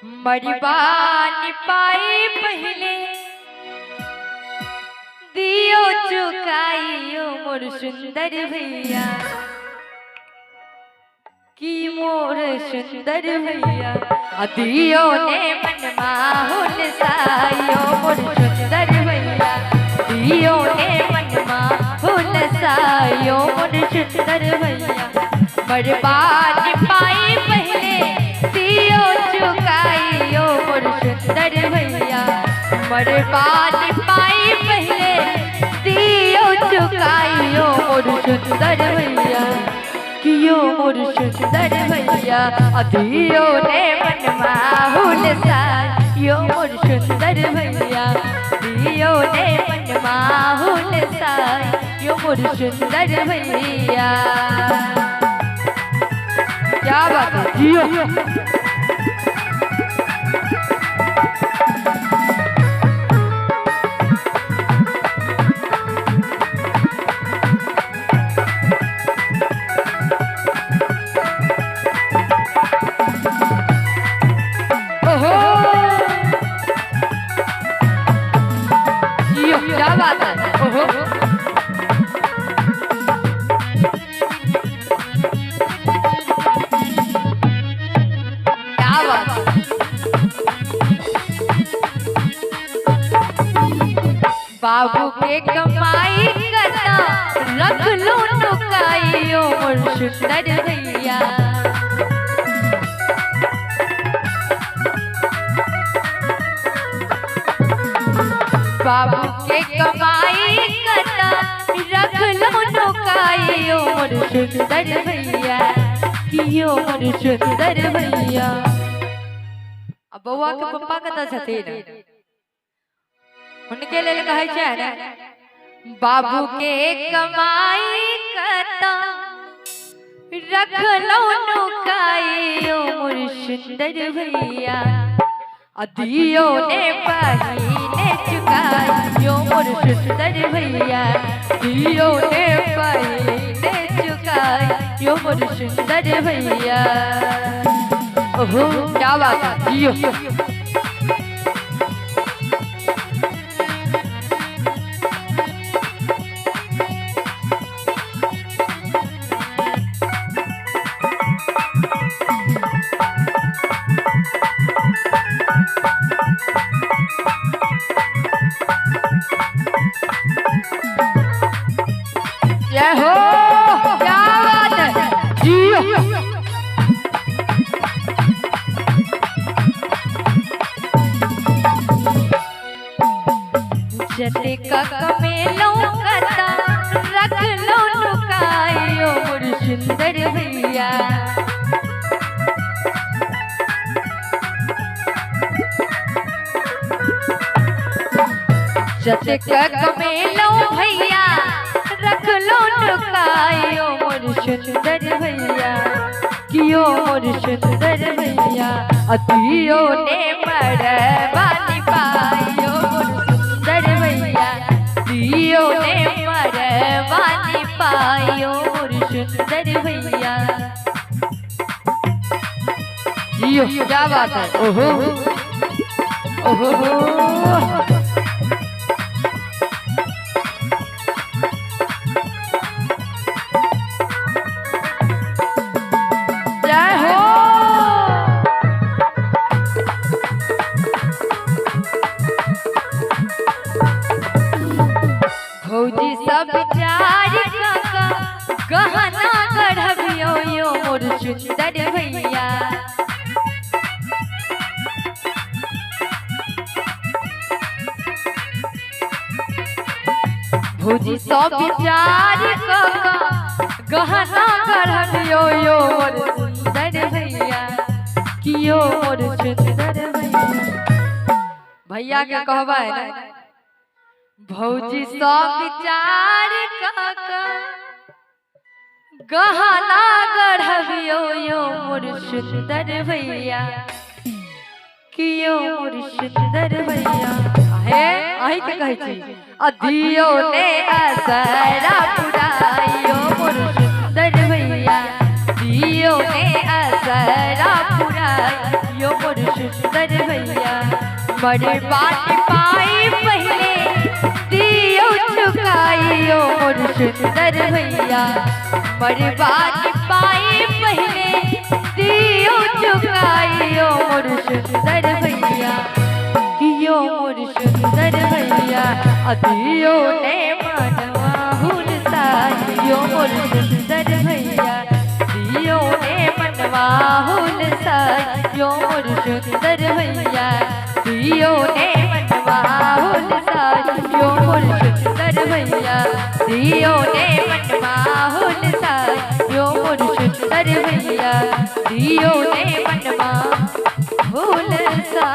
मरबानी पाई पहले दियो चुकाइयो मोर सुंदर भैया की मोर सुंदर भैया दियो ने मन माहुल सायो मोर सुंदर भैया दियो ने मन माहुल सायो मोर सुंदर भैया मरबानी पाई पहले दियो चुकाइयो मोर सुंदर भैया मरबानी पाई पहले दियो चुकाइयो मोर सुंदर भैया कियो मोर सुंदर भैया दियो ने मन माहुल सायो मोर सुंदर भैया दियो ने मन माहुल सायो मोर सुंदर भैया। क्या बात है जियो क्या बात है ओहो क्या बात बाबू के कमाई करना रख लो नुकाइयो मोर सुंदर भैया बाबू के कमाई करना रख लो नुकाइयो मोर सुंदर भैया कियो मोर सुंदर भैया। अब बउआ के पप्पा कतऽ छथिन उनके लेल कहै छै ने बाबू के कमाई करना रख लो नुकाइयो मोर सुंदर भैया दियो ने पहिने चुकाइयो मोर सुंदर भैया दियो ने पहिने चुकाइयो मोर सुंदर भैया। ओहो क्या बात है जियो जय हो क्या बात है जियो जते का कमेलो कता रख लो नुकाइयो मोर सुंदर भैया जते का कमेलो भैया रख लो नुकाइयो मोर सुंदर भैया कियो मोर सुंदर भैया दियो ने मरबानी पाइयो मोर सुंदर भैया दियो ने मरबानी पाइयो मोर सुंदर भैया। जियो क्या बात है ओहो ओहो भौजी सब चार काका गहना गढ़बियो यो मोर सुंदर भैया भौजी सब चार काका गहना गढ़बियो यो मोर सुंदर भैया कियो मोर सुंदर भैया। भैया के कहबा है ना भौजी सब चार काका गहना गढ़बियो यो मोर सुंदर भैया कियो मोर सुंदर भैया। हे आही के कहै छी दियो ने असरा पुराइयो मोर सुंदर भैया दियो ने असरा पुराइयो मोर सुंदर भैया मरे बाट पाई पहले दियो चुकाइयो मोर सुंदर भैया मरे बाट पाई पहले दियो चुकाइयो मोर सुंदर भैया दियो मोर सुंदर भैया अदियो ने मनवा हुलसाइयो मोर सुंदर भैया दियो ने मनवा हुलसाइयो मोर सुंदर भैया दियो ने मनवा हुलसाइयो मोर सुंदर भैया दियो ने मनवा हुलसाइयो मोर सुंदर भैया दियो ने मनवा हुलसा